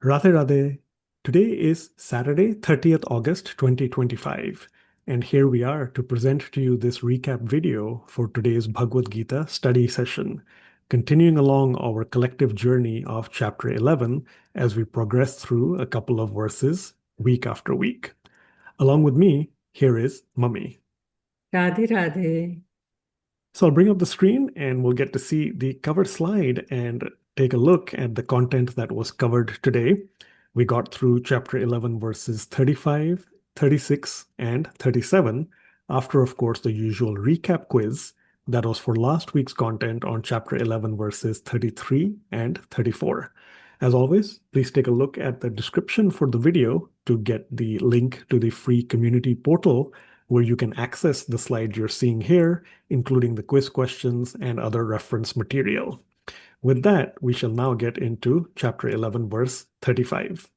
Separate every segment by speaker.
Speaker 1: Radhe Radhe. Today is Saturday, 30th August 2025, and here we are to present to you this recap video for today's Bhagavad Gita study session, continuing along our collective journey of chapter 11 as we progress through a couple of verses week after week. Along with me, here is Mummy.
Speaker 2: Radhe Radhe.
Speaker 1: So I'll bring up the screen and we'll get to see the cover slide and take a look at the content that was covered today. We got through chapter 11, verses 35, 36, and 37, after, of course, the usual recap quiz that was for last week's content on chapter 11, verses 33 and 34. As always, please take a look at the description for the video to get the link to the free community portal where you can access the slides you're seeing here, including the quiz questions and other reference material. With that, we shall now get into chapter 11, verse 35.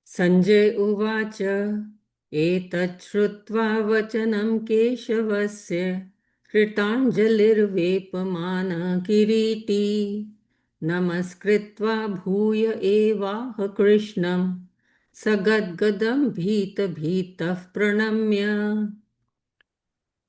Speaker 2: Sanjay Uvacha Etat Shrutva Vachanam Keshavasya Kritanjalirvepamana Kiriti Namaskritva Bhuya Evaha Krishnam Sagadgadam Bhita Bhitah Pranamya.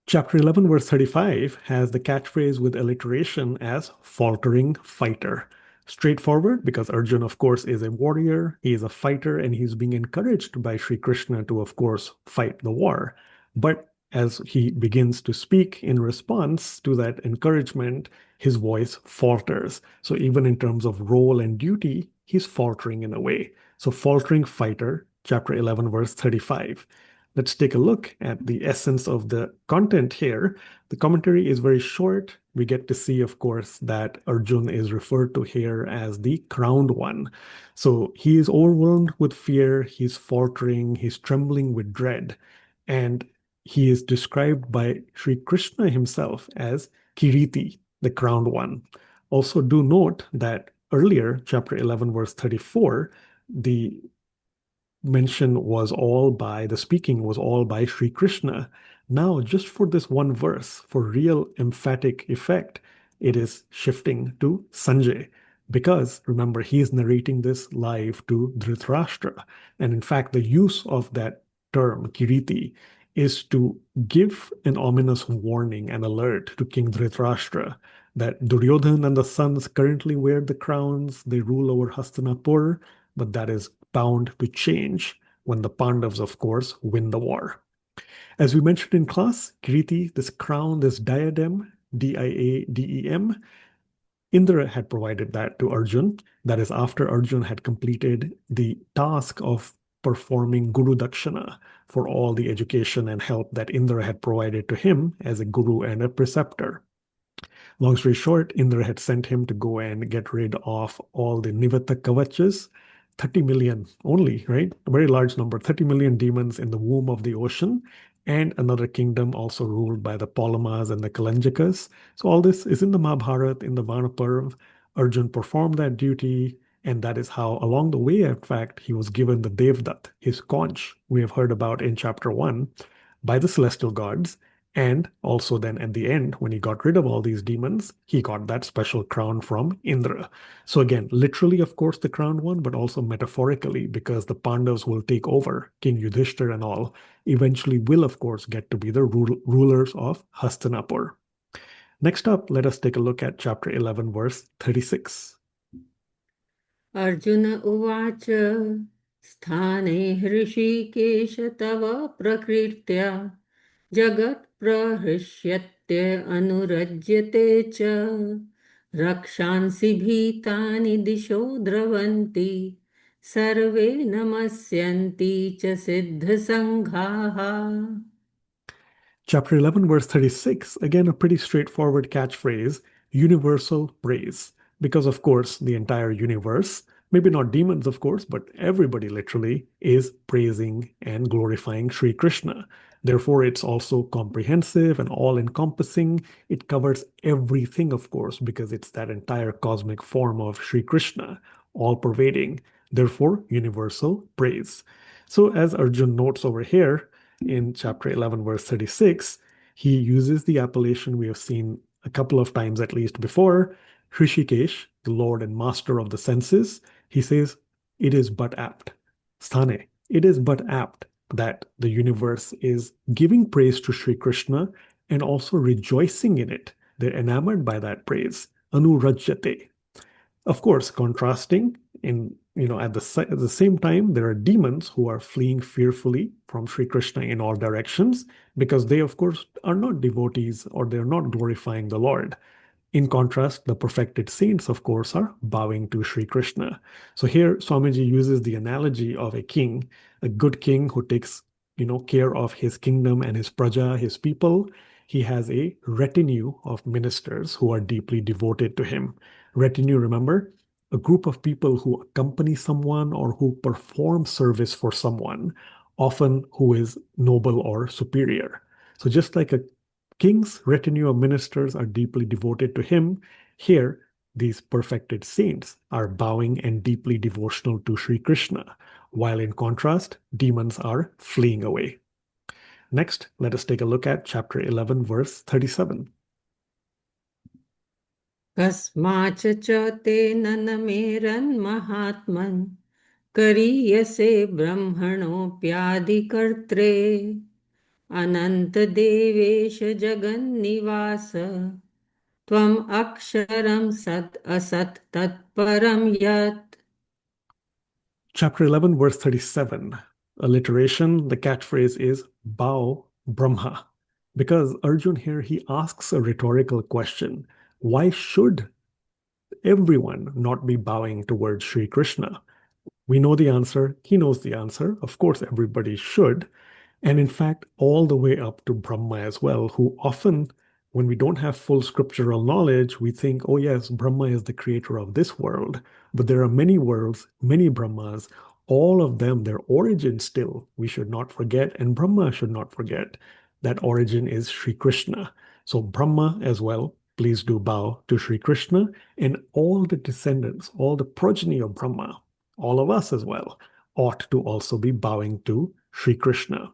Speaker 1: Chapter 11, verse 35 has the catchphrase with alliteration as faltering fighter. Straightforward because Arjun, of course, is a warrior, he is a fighter, and he's being encouraged by Sri Krishna to, of course, fight the war. But as he begins to speak in response to that encouragement, his voice falters. So even in terms of role and duty, he's faltering in a way. So faltering fighter, chapter 11, verse 35. Let's take a look at the essence of the content here. The commentary is very short. We get to see, of course, that Arjun is referred to here as the crowned one. So he is overwhelmed with fear, he's faltering, he's trembling with dread. And he is described by Sri Krishna himself as Kiriti, the crowned one. Also, do note that earlier, chapter 11, verse 34, the speaking was all by Sri Krishna. Now, just for this one verse, for real emphatic effect, it is shifting to Sanjay. Because remember, he is narrating this live to Dhritarashtra. And in fact, the use of that term, Kiriti, is to give an ominous warning and alert to King Dhritarashtra that Duryodhan and the sons currently wear the crowns, they rule over Hastinapur, but that is bound to change when the Pandavas, of course, win the war. As we mentioned in class, Kiriti, this crown, this diadem, diadem, Indra had provided that to Arjun. That is after Arjun had completed the task of performing Guru Dakshana for all the education and help that Indra had provided to him as a guru and a preceptor. Long story short, Indra had sent him to go and get rid of all the Nivata Kavachas, 30 million only, right? A very large number, 30 million demons in the womb of the ocean, and another kingdom also ruled by the Palamas and the Kalanjakas. So all this is in the Mahabharata, in the Vanaparv. Arjun performed that duty, and that is how, along the way, in fact, he was given the Devdutt, his conch, we have heard about in chapter 1, by the celestial gods. And also then at the end, when he got rid of all these demons, he got that special crown from Indra. So again, literally, of course, the crowned one, but also metaphorically, because the Pandavas will take over, King Yudhishthir and all, eventually will, of course, get to be the rulers of Hastinapur. Next up, let us take a look at chapter 11, verse 36.
Speaker 2: Arjuna Uvacha Sthane Hrishikesh Tava Prakritya Jagat Prahishyatya Anurajyate Cha Rakshansi Bhitani Disho Dravanti Sarve Namasyanti Cha Siddha Sanghaha.
Speaker 1: Chapter 11, verse 36, again, a pretty straightforward catchphrase, universal praise. Because, of course, the entire universe, maybe not demons, of course, but everybody literally is praising and glorifying Sri Krishna. Therefore, it's also comprehensive and all-encompassing. It covers everything, of course, because it's that entire cosmic form of Sri Krishna, all-pervading. Therefore, universal praise. So, as Arjun notes over here, in chapter 11, verse 36, he uses the appellation we have seen a couple of times at least before, Hrishikesh, the Lord and Master of the senses, He says, it is but apt, sthane, it is but apt that the universe is giving praise to Sri Krishna and also rejoicing in it. They're enamored by that praise. Anurajyate. Of course, contrasting in at the same time, there are demons who are fleeing fearfully from Sri Krishna in all directions because they, of course, are not devotees or they're not glorifying the Lord. In contrast, the perfected saints, of course, are bowing to Sri Krishna. So here, Swamiji uses the analogy of a king, a good king who takes, care of his kingdom and his praja, his people. He has a retinue of ministers who are deeply devoted to him. Retinue, remember, a group of people who accompany someone or who perform service for someone, often who is noble or superior. So just like a king's retinue of ministers are deeply devoted to him, here these perfected saints are bowing and deeply devotional to Sri Krishna, while in contrast, demons are fleeing away. Next, let us take a look at chapter 11, verse 37.
Speaker 2: कस्माच्च च तेन न मेरन्महात्मन् करीयसे ब्रह्मणोऽप्यादिकर्त्रे अनन्तदेवेश जगन्निवास त्वम् अक्षरं सत् असत् तत्परं यत्.
Speaker 1: Chapter 11, verse 37. Alliteration, the catchphrase is Bao Brahma. Because Arjun here, he asks a rhetorical question. Why should everyone not be bowing towards Sri Krishna? We know the answer. He knows the answer. Of course, everybody should. And in fact, all the way up to Brahma as well, who often, when we don't have full scriptural knowledge, we think, oh, yes, Brahma is the creator of this world. But there are many worlds, many Brahmas, all of them, their origin still, we should not forget, and Brahma should not forget. That origin is Sri Krishna. So, Brahma as well, please do bow to Sri Krishna, and all the descendants, all the progeny of Brahma, all of us as well, ought to also be bowing to Sri Krishna.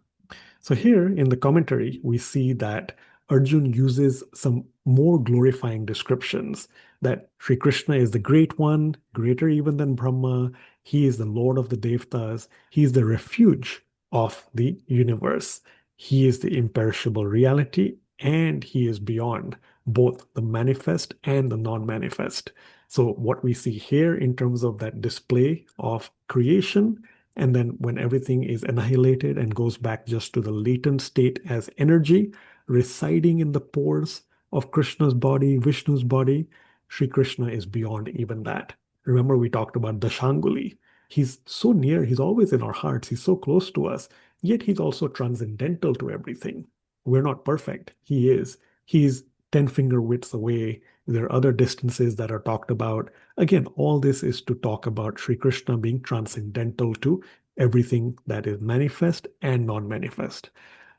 Speaker 1: So here in the commentary, we see that Arjun uses some more glorifying descriptions that Sri Krishna is the great one, greater even than Brahma. He is the Lord of the Devtas. He is the refuge of the universe. He is the imperishable reality, and he is beyond both the manifest and the non-manifest. So what we see here in terms of that display of creation, and then when everything is annihilated and goes back just to the latent state as energy residing in the pores of Krishna's body, Vishnu's body, Sri Krishna is beyond even that. Remember, we talked about Dashanguli. He's so near, he's always in our hearts, he's so close to us, yet he's also transcendental to everything. We're not perfect. He is. He's 10 finger widths away. There are other distances that are talked about. Again, all this is to talk about Sri Krishna being transcendental to everything that is manifest and non-manifest.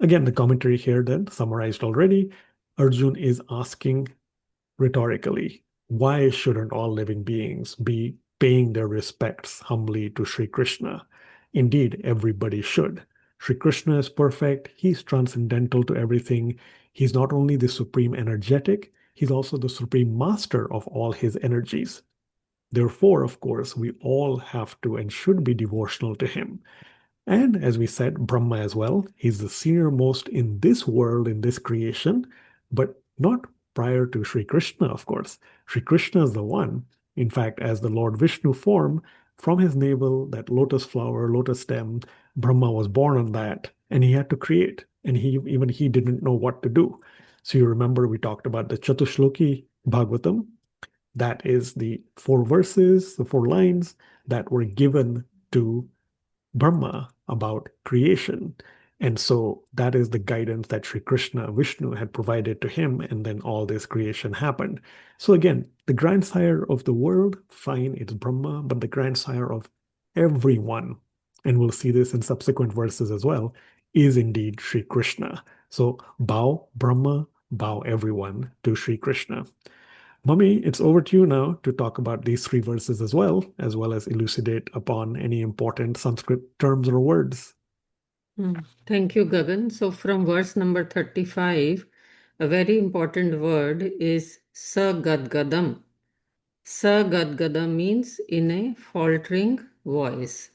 Speaker 1: Again, the commentary here then summarized already. Arjun is asking rhetorically, why shouldn't all living beings be paying their respects humbly to Sri Krishna? Indeed, everybody should. Sri Krishna is perfect. He's transcendental to everything. He's not only the supreme energetic, he's also the supreme master of all his energies. Therefore, of course, we all have to and should be devotional to him. And as we said, Brahma as well, he's the senior most in this world, in this creation, but not prior to Sri Krishna, of course. Sri Krishna is the one, in fact, as the Lord Vishnu form, from his navel, that lotus flower, lotus stem, Brahma was born on that, and he had to create, and he didn't know what to do. So you remember we talked about the Chatushloki Bhagavatam. That is the four verses, the four lines that were given to Brahma about creation. And so that is the guidance that Sri Krishna, Vishnu had provided to him, and then all this creation happened. So again, the grandsire of the world, fine, it's Brahma, but the grandsire of everyone, and we'll see this in subsequent verses as well, is indeed Sri Krishna. So bow Brahma, bow everyone to Sri Krishna. Mummy, it's over to you now to talk about these three verses as well as elucidate upon any important Sanskrit terms or words.
Speaker 2: Thank you, Gagan. So from verse number 35, a very important word is sagadgadam. Sa Gadgada means in a faltering voice.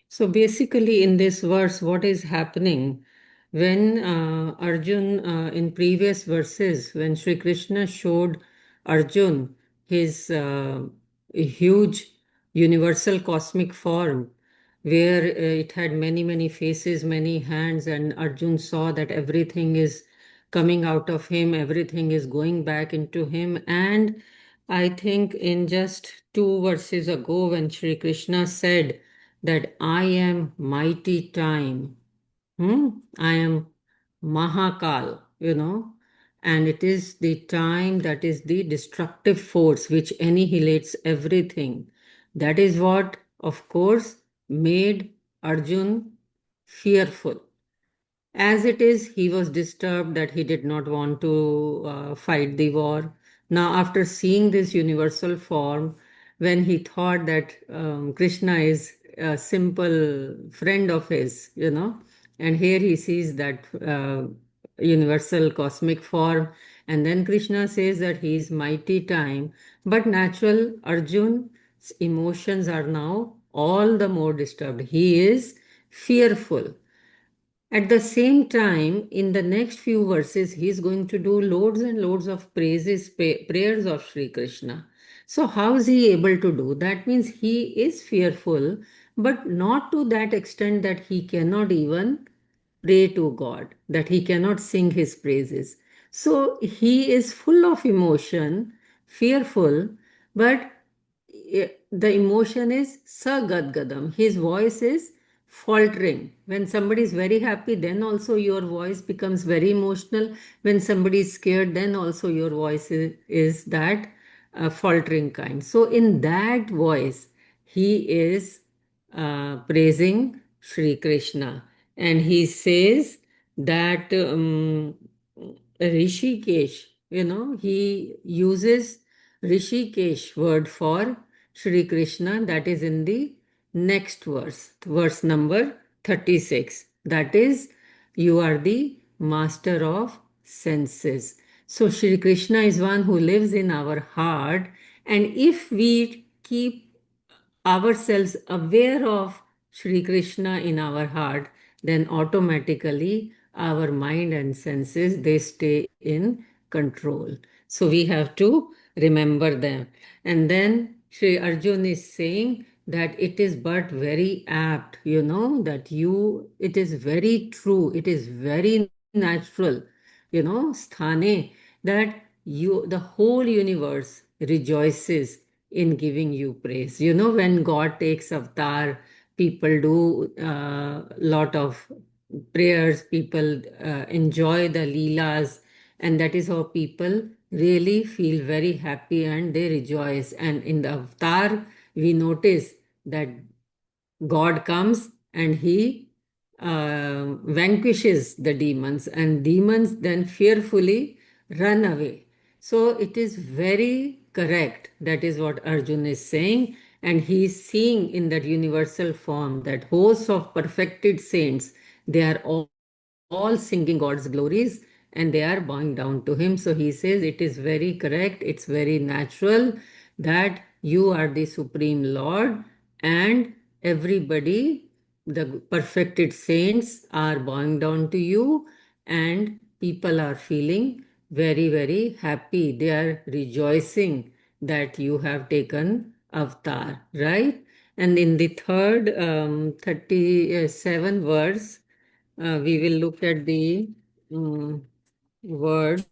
Speaker 2: So basically, in this verse, what is happening when Arjun, in previous verses, when Sri Krishna showed Arjun his huge universal cosmic form, where it had many, many faces, many hands, and Arjun saw that everything is coming out of him, everything is going back into him. And I think in just two verses ago, when Sri Krishna said, that I am mighty time. I am Mahakal, and it is the time that is the destructive force which annihilates everything. That is what, of course, made Arjun fearful. As it is, he was disturbed that he did not want to fight the war. Now, after seeing this universal form, when he thought that Krishna is a simple friend of his, and here he sees that universal cosmic form, and then Krishna says that he is mighty time, but natural Arjun's emotions are now all the more disturbed. He is fearful. At the same time, in the next few verses, he is going to do loads and loads of prayers of Sri Krishna. So, how is he able to do? That means he is fearful, but not to that extent that he cannot even pray to God, that he cannot sing his praises. So, he is full of emotion, fearful, but the emotion is sagadgadam. His voice is faltering. When somebody is very happy, then also your voice becomes very emotional. When somebody is scared, then also your voice is that faltering kind. So, in that voice, he is praising Sri Krishna. And he says that Rishikesh, he uses Rishikesh word for Sri Krishna, that is in the next verse number 36. That is, you are the master of senses. So, Sri Krishna is one who lives in our heart, and if we keep ourselves aware of Sri Krishna in our heart, then automatically our mind and senses they stay in control. So we have to remember them. And then Sri Arjun is saying that it is but very apt, that it is very true, it is very natural, sthane, that the whole universe rejoices in giving you praise. When God takes avatar, people do a lot of prayers, people enjoy the leelas, and that is how people really feel very happy and they rejoice. And in the avatar, we notice that God comes and he vanquishes the demons, and demons then fearfully run away. So it is very correct. That is what Arjun is saying. And he is seeing in that universal form that hosts of perfected saints, they are all singing God's glories and they are bowing down to him. So he says it is very correct, it's very natural that you are the Supreme Lord, and everybody, the perfected saints, are bowing down to you, and people are feeling very, very happy. They are rejoicing that you have taken avatar, right? And in the third 37 verse, we will look at the um, word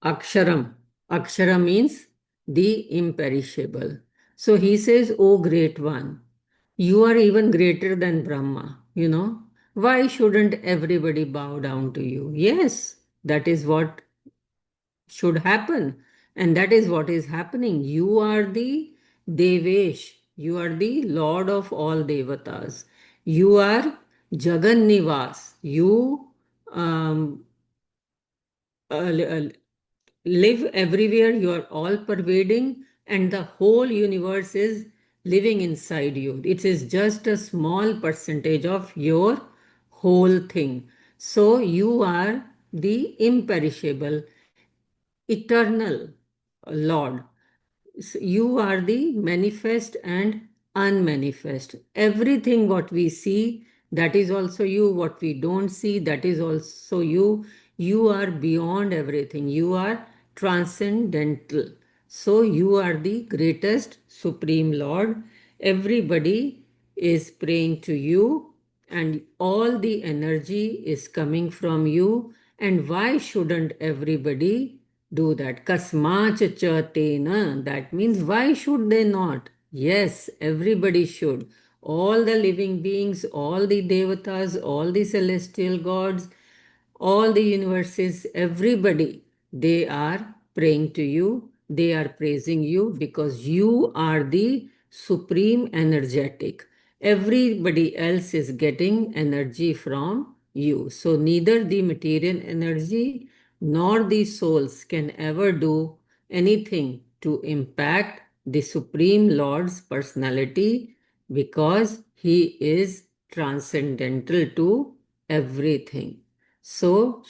Speaker 2: Aksharam. Akshara means the imperishable. So he says, O great one, you are even greater than Brahma. Why shouldn't everybody bow down to you? Yes, that is what should happen. And that is what is happening. You are the Devesh. You are the Lord of all Devatas. You are Jagan Nivas. You um, live everywhere, you are all pervading, and the whole universe is living inside you. It is just a small percentage of your whole thing. So you are the imperishable, eternal, Lord. You are the manifest and unmanifest. Everything what we see, that is also you. What we don't see, that is also you. You are beyond everything. You are transcendental. So you are the greatest Supreme Lord. Everybody is praying to you, and all the energy is coming from you. And why shouldn't everybody do that? Kasmacha chatena. That means why should they not? Yes, everybody should. All the living beings, all the devatas, all the celestial gods, all the universes, everybody, they are praying to you, they are praising you because you are the supreme energetic. Everybody else is getting energy from you. So neither the material energy nor the souls can ever do anything to impact the Supreme Lord's personality because he is transcendental to everything. So,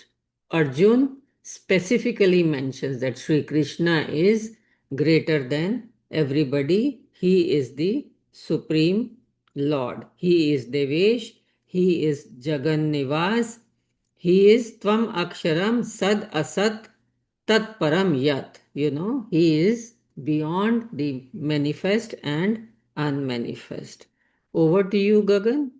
Speaker 2: Arjun specifically mentions that Sri Krishna is greater than everybody. He is the Supreme Lord. He is Devesh. He is Jagan Nivas. He is Tvam Aksharam Sad Asat Tat Param Yat. He is beyond the manifest and unmanifest. Over to you, Gagan.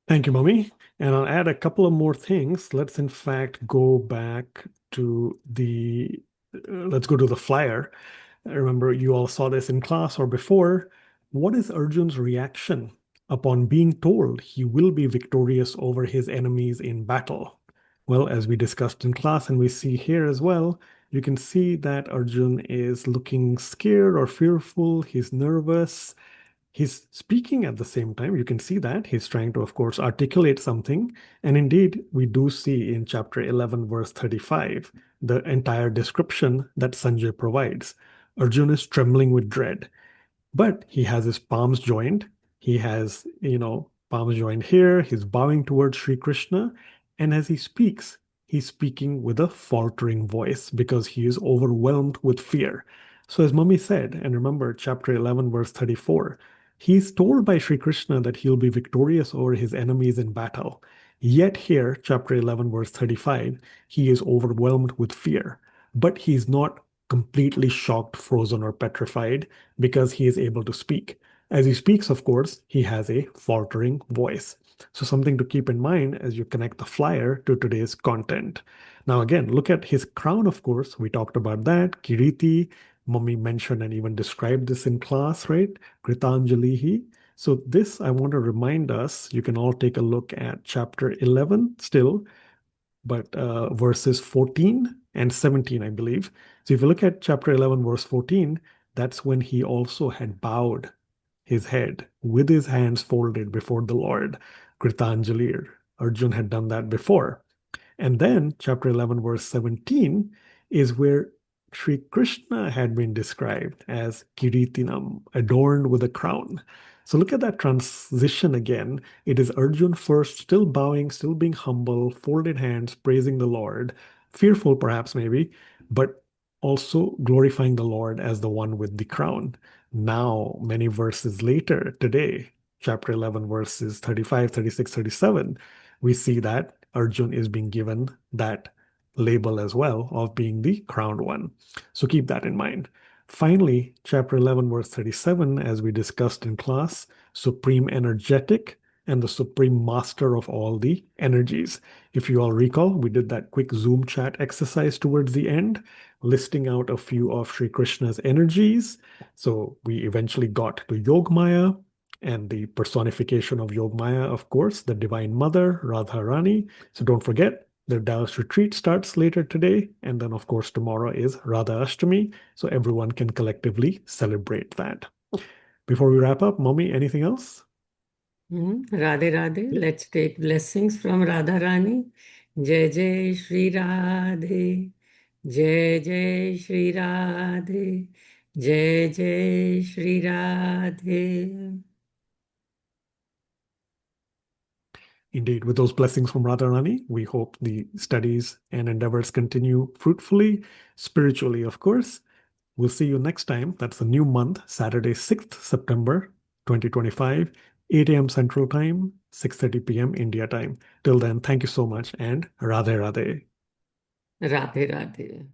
Speaker 1: Thank you, Mummy. And I'll add a couple of more things. Let's in fact go back to let's go to the flyer. I remember you all saw this in class or before. What is Arjun's reaction upon being told he will be victorious over his enemies in battle? Well, as we discussed in class and we see here as well, you can see that Arjun is looking scared or fearful. He's nervous. He's speaking at the same time. You can see that he's trying to, of course, articulate something. And indeed, we do see in chapter 11, verse 35, the entire description that Sanjay provides. Arjuna is trembling with dread, but he has his palms joined. He has, palms joined here. He's bowing towards Sri Krishna. And as he speaks, he's speaking with a faltering voice because he is overwhelmed with fear. So, as Mummy said, and remember chapter 11, verse 34, he's told by Sri Krishna that he'll be victorious over his enemies in battle. Yet, here, chapter 11, verse 35, he is overwhelmed with fear, but he's not completely shocked, frozen, or petrified because he is able to speak. As he speaks, of course, he has a faltering voice. So, something to keep in mind as you connect the flyer to today's content. Now, again, look at his crown, of course. We talked about that. Kiriti, Mummy mentioned and even described this in class, right? Kritanjalihi. So, this I want to remind us, you can all take a look at chapter 11 still, but verses 14 and 17, I believe. So if you look at chapter 11, verse 14, that's when he also had bowed his head with his hands folded before the Lord. Kritanjali, Arjun had done that before. And then chapter 11, verse 17 is where Sri Krishna had been described as Kiritinam, adorned with a crown. So look at that transition again. It is Arjun first, still bowing, still being humble, folded hands, praising the Lord, fearful perhaps maybe, but also glorifying the Lord as the one with the crown. Now, many verses later, today, chapter 11, verses 35, 36, 37, we see that Arjun is being given that label as well of being the crowned one. So keep that in mind. Finally, chapter 11, verse 37, as we discussed in class, supreme energetic and the supreme master of all the energies. If you all recall, we did that quick Zoom chat exercise towards the end, listing out a few of Sri Krishna's energies. So we eventually got to Yogmaya, and the personification of Yogmaya, of course, the Divine Mother, Radharani. So don't forget, the Taoist retreat starts later today. And then, of course, tomorrow is Radha Ashtami. So everyone can collectively celebrate that. Before we wrap up, Mommy, anything else?
Speaker 2: Radhe Radhe. Let's take blessings from Radha Rani. Jai Jai Shri Radhe. Jai Jai Shri Radhe. Jai Jai Shri Radhe.
Speaker 1: Indeed, with those blessings from Radharani, we hope the studies and endeavors continue fruitfully, spiritually, of course. We'll see you next time. That's a new month, Saturday, 6th September 2025, 8 a.m. Central Time, 6:30 p.m. India time. Till then, thank you so much and Radhe Radhe.
Speaker 2: Radhe Radhe.